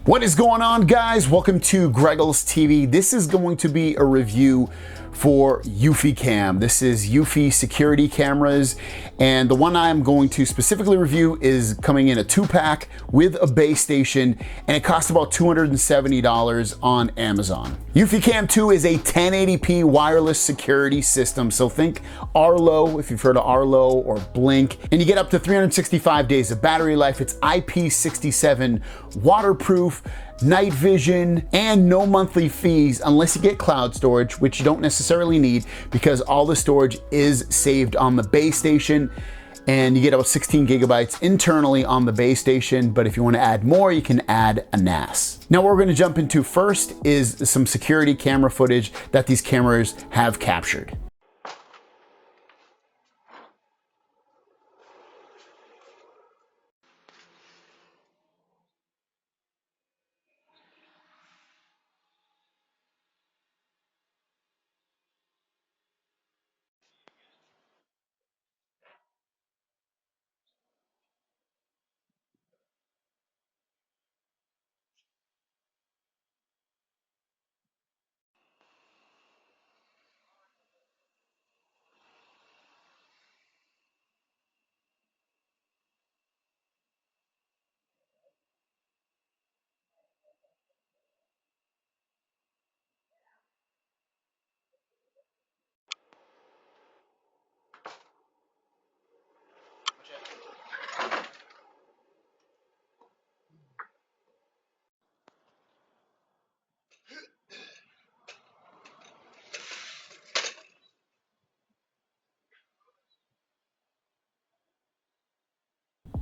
What is going on, guys? Welcome to Greggles TV. This is going to be a review for eufyCam. This is Eufy security cameras, and the one I'm going to specifically review is coming in a 2-pack with a base station, and it costs about $270 on Amazon. eufyCam 2 is a 1080p wireless security system, so think Arlo, if you've heard of Arlo, or Blink, and you get up to 365 days of battery life. It's IP67 waterproof, night vision, and no monthly fees unless you get cloud storage, which you don't necessarily need because all the storage is saved on the base station, and you get about 16 gigabytes internally on the base station. But if you want to add more, you can add a NAS. Now, what we're going to jump into first is some security camera footage that these cameras have captured.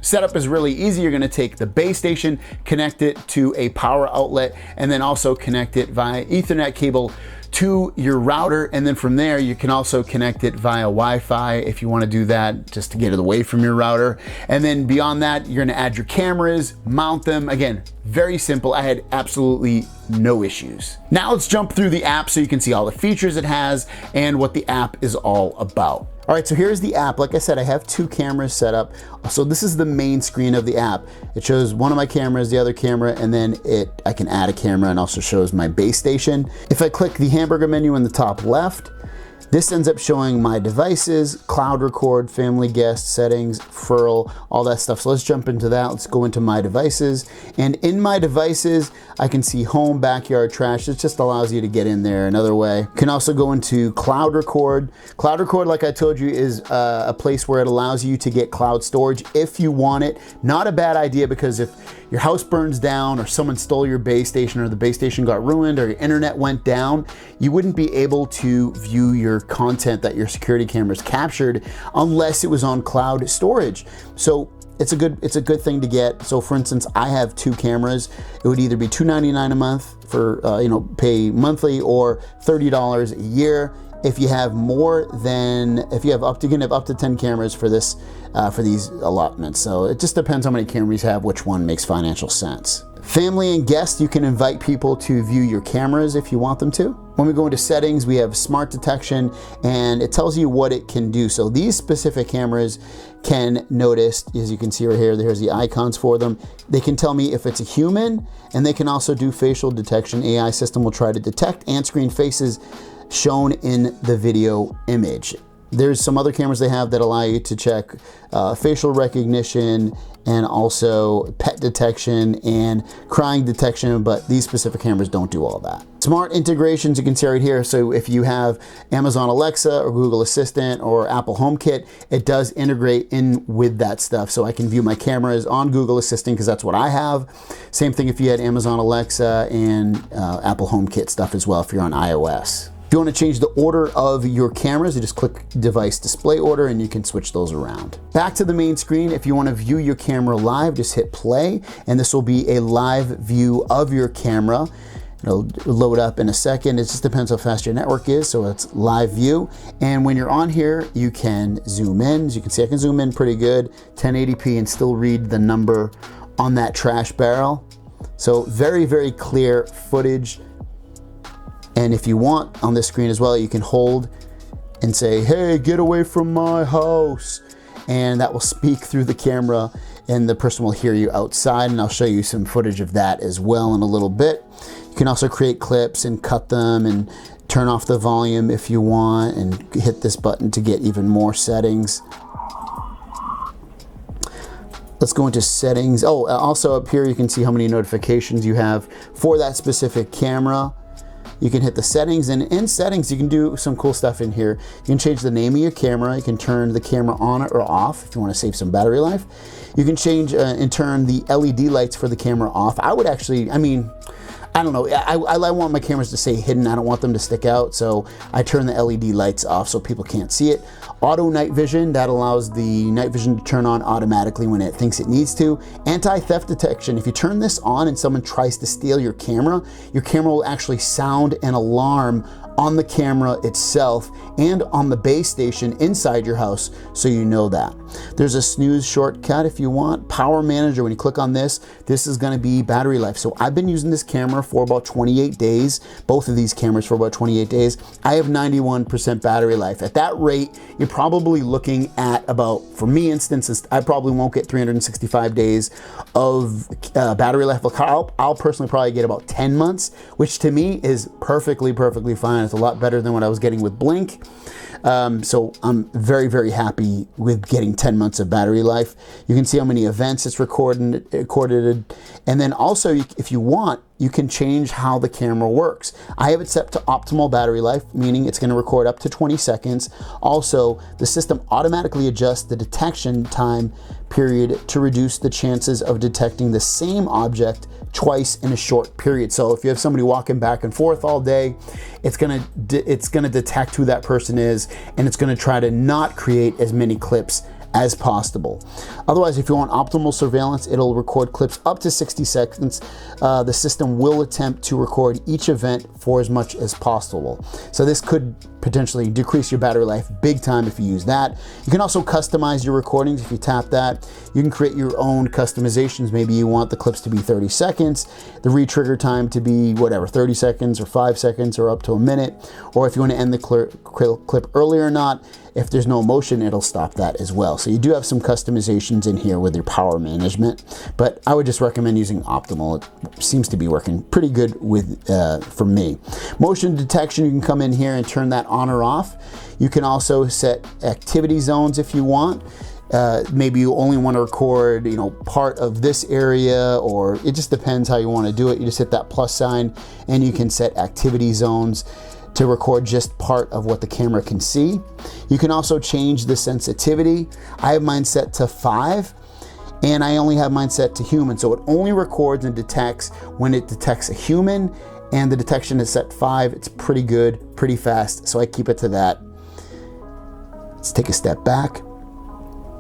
Setup is really easy. You're going to take the base station, connect it to a power outlet, and then also connect it via Ethernet cable to your router. And then from there, you can also connect it via Wi-Fi if you want to do that, just to get it away from your router. And then beyond that, you're going to add your cameras, mount them. Again, very simple. I had absolutely no issues. Now let's jump through the app so you can see all the features it has and what the app is all about. All right, so here's the app. Like I said, I have 2 cameras set up. So this is the main screen of the app. It shows one of my cameras, the other camera, and then I can add a camera, and also shows my base station. If I click the hamburger menu in the top left, this ends up showing my devices, cloud record, family guest, settings, furl, all that stuff. So let's jump into that. Let's go into my devices. And in my devices, I can see home, backyard, trash. It just allows you to get in there another way. You can also go into cloud record. Cloud record, like I told you, is a place where it allows you to get cloud storage if you want it. Not a bad idea, because if your house burns down or someone stole your base station, or the base station got ruined, or your internet went down, you wouldn't be able to view your content that your security cameras captured unless it was on cloud storage. So it's a good thing to get. So for instance, I have 2 cameras. It would either be $2.99 a month for pay monthly, or $30 a year. If you have you can have up to 10 cameras for this, for these allotments. So it just depends how many cameras you have, which one makes financial sense. Family and guests, you can invite people to view your cameras if you want them to. When we go into settings, we have smart detection, and it tells you what it can do. So these specific cameras can notice, as you can see right here, there's the icons for them. They can tell me if it's a human, and they can also do facial detection. AI system will try to detect and screen faces shown in the video image. There's some other cameras they have that allow you to check facial recognition, and also pet detection and crying detection, but these specific cameras don't do all that. Smart integrations, you can see right here. So if you have Amazon Alexa or Google Assistant or Apple HomeKit, it does integrate in with that stuff. So I can view my cameras on Google Assistant, because that's what I have. Same thing if you had Amazon Alexa and Apple HomeKit stuff as well if you're on iOS. If you want to change the order of your cameras, you just click device display order and you can switch those around. Back to the main screen, if you want to view your camera live, just hit play, and this will be a live view of your camera. It'll load up in a second. It just depends how fast your network is, so it's live view. And when you're on here, you can zoom in. As you can see, I can zoom in pretty good, 1080p, and still read the number on that trash barrel. So very, very clear footage. And if you want, on this screen as well, you can hold and say, hey, get away from my house. And that will speak through the camera and the person will hear you outside, and I'll show you some footage of that as well in a little bit. You can also create clips and cut them and turn off the volume if you want, and hit this button to get even more settings. Let's go into settings. Oh, also up here you can see how many notifications you have for that specific camera. You can hit the settings, and in settings you can do some cool stuff in here. You can change the name of your camera. You can turn the camera on or off if you want to save some battery life. You can change and turn the LED lights for the camera off. I would actually, I mean, I don't know, I want my cameras to stay hidden. I don't want them to stick out, so I turn the LED lights off so people can't see it. Auto night vision, that allows the night vision to turn on automatically when it thinks it needs to. Anti-theft detection, if you turn this on and someone tries to steal your camera will actually sound an alarm on the camera itself and on the base station inside your house, so you know that. There's a snooze shortcut if you want. Power manager, when you click on this is gonna be battery life. So I've been using this camera for about 28 days, both of these cameras for about 28 days. I have 91% battery life. At that rate, you're probably looking at about, for me instance, I probably won't get 365 days of battery life. I'll personally probably get about 10 months, which to me is perfectly fine. It's a lot better than what I was getting with Blink. So I'm very, very happy with getting 10 months of battery life. You can see how many events it's recorded, and then also if you want, you can change how the camera works. I have it set to optimal battery life, meaning it's going to record up to 20 seconds. Also, the system automatically adjusts the detection time period to reduce the chances of detecting the same object twice in a short period. So if you have somebody walking back and forth all day, it's gonna detect who that person is, and it's gonna try to not create as many clips as possible. Otherwise, if you want optimal surveillance, it'll record clips up to 60 seconds. The system will attempt to record each event for as much as possible. So this could potentially decrease your battery life big time if you use that. You can also customize your recordings. If you tap that, you can create your own customizations. Maybe you want the clips to be 30 seconds, the re-trigger time to be whatever, 30 seconds or 5 seconds or up to a minute. Or if you want to end the clip earlier or not, if there's no motion, it'll stop that as well. So you do have some customizations in here with your power management, but I would just recommend using optimal. It seems to be working pretty good with for me. Motion detection, you can come in here and turn that on or off. You can also set activity zones if you want. Maybe you only want to record, part of this area, or it just depends how you want to do it. You just hit that plus sign and you can set activity zones to record just part of what the camera can see. You can also change the sensitivity. I have mine set to 5, and I only have mine set to human, so it only records and detects when it detects a human, and the detection is set 5. It's pretty good, pretty fast, so I keep it to that. Let's take a step back.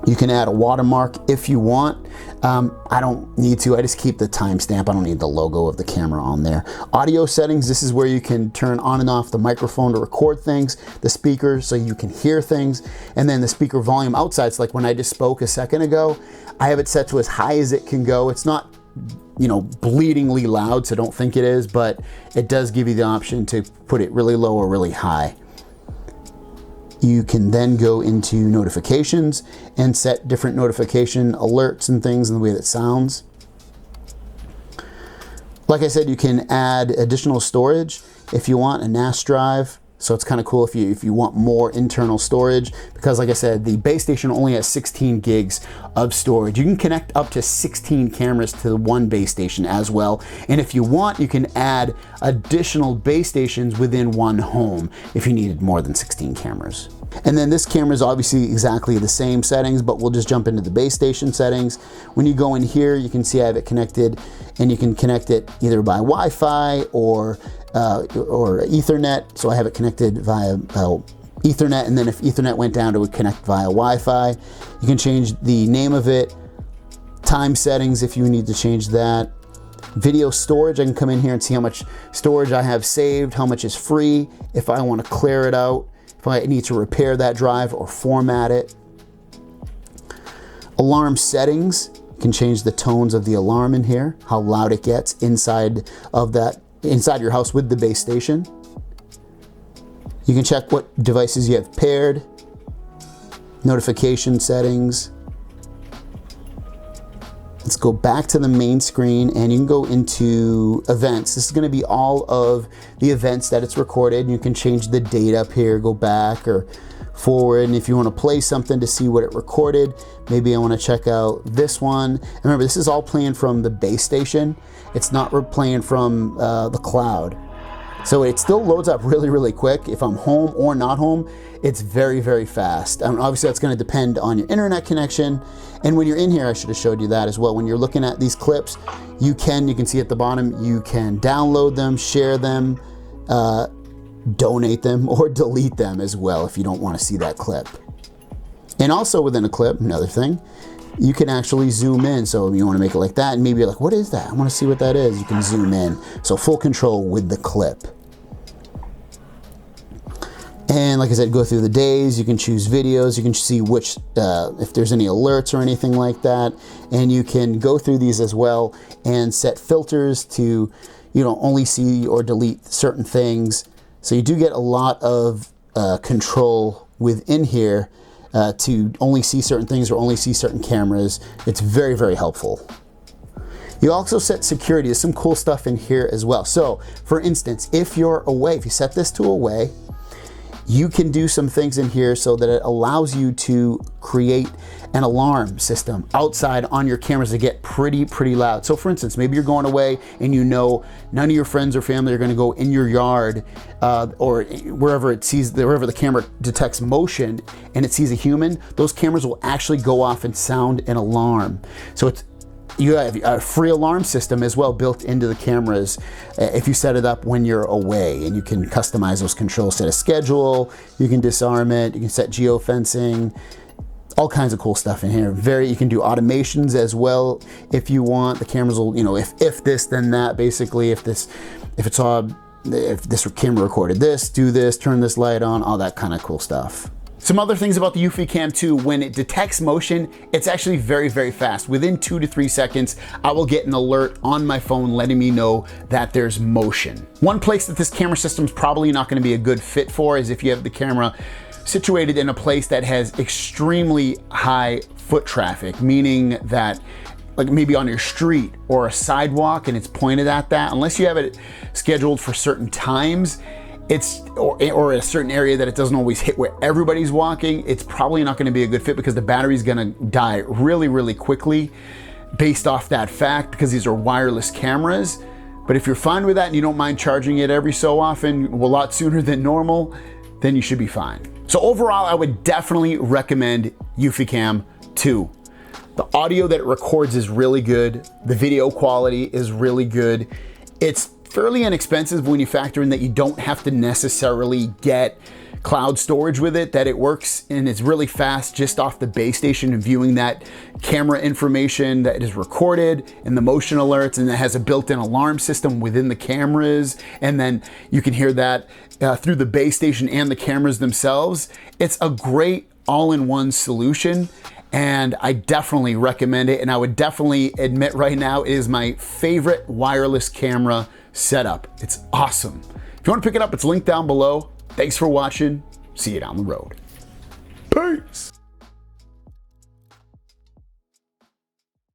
You can add a watermark if you want. I don't need to, I just keep the timestamp. I don't need the logo of the camera on there. Audio settings, this is where you can turn on and off the microphone to record things, the speaker so you can hear things, and then the speaker volume outside. It's like when I just spoke a second ago, I have it set to as high as it can go. It's not, bleedingly loud, so don't think it is, but it does give you the option to put it really low or really high. You can then go into notifications and set different notification alerts and things in the way that sounds. Like I said, you can add additional storage if you want, a NAS drive. So it's kind of cool if you want more internal storage, because like I said, the base station only has 16 gigs of storage. You can connect up to 16 cameras to the one base station as well. And if you want, you can add additional base stations within one home if you needed more than 16 cameras. And then this camera is obviously exactly the same settings, but we'll just jump into the base station settings. When you go in here, you can see I have it connected, and you can connect it either by Wi-Fi or Ethernet. So I have it connected via Ethernet, and then if Ethernet went down, it would connect via Wi-Fi. You can change the name of it, time settings if you need to change that. Video storage, I can come in here and see how much storage I have saved, how much is free, if I want to clear it out, if I need to repair that drive or format it. Alarm settings, you can change the tones of the alarm in here, how loud it gets inside your house with the base station. You can check what devices you have paired, notification settings. Let's go back to the main screen and you can go into events. This is going to be all of the events that it's recorded. You can change the date up here, go back or forward. And if you want to play something to see what it recorded, maybe I want to check out this one. And remember, this is all playing from the base station. It's not playing from the cloud. So it still loads up really, really quick. If I'm home or not home, it's very, very fast. Obviously that's going to depend on your internet connection. And when you're in here, I should have showed you that as well. When you're looking at these clips, you can see at the bottom, you can download them, share them, donate them, or delete them as well if you don't want to see that clip. And also within a clip, another thing, you can actually zoom in. So you want to make it like that, and maybe you're like, what is that? I want to see what that is. You can zoom in. So full control with the clip. And like I said, go through the days, you can choose videos, you can see which, if there's any alerts or anything like that. And you can go through these as well and set filters to, only see or delete certain things. So you do get a lot of control within here to only see certain things or only see certain cameras. It's very, very helpful. You also set security. There's some cool stuff in here as well. So for instance, if you're away, if you set this to away, you can do some things in here so that it allows you to create an alarm system outside on your cameras that get pretty loud. So for instance, maybe you're going away and none of your friends or family are going to go in your yard or wherever the camera detects motion and it sees a human, those cameras will actually go off and sound an alarm. So you have a free alarm system as well built into the cameras if you set it up when you're away, and you can customize those controls, set a schedule, you can disarm it, you can set geofencing, all kinds of cool stuff in here. You can do automations as well if you want. The cameras will, if this then that, basically if this camera recorded this, do this, turn this light on, all that kind of cool stuff. Some other things about the eufyCam 2, when it detects motion, it's actually very, very fast. Within 2 to 3 seconds, I will get an alert on my phone letting me know that there's motion. One place that this camera system is probably not going to be a good fit for is if you have the camera situated in a place that has extremely high foot traffic, meaning that like maybe on your street or a sidewalk and it's pointed at that, unless you have it scheduled for certain times, or a certain area that it doesn't always hit where everybody's walking, it's probably not going to be a good fit because the battery's going to die really, really quickly based off that fact, because these are wireless cameras. But if you're fine with that and you don't mind charging it every so often, a lot sooner than normal, then you should be fine. So overall, I would definitely recommend eufyCam 2. The audio that it records is really good. The video quality is really good. It's fairly inexpensive when you factor in that you don't have to necessarily get cloud storage with it, that it works and it's really fast just off the base station and viewing that camera information that is recorded and the motion alerts, and it has a built-in alarm system within the cameras, and then you can hear that through the base station and the cameras themselves. It's a great all-in-one solution, and I definitely recommend it, and I would definitely admit right now it is my favorite wireless camera setup. It's awesome. If you want to pick it up, it's linked down below. Thanks for watching. See you down the road. Peace.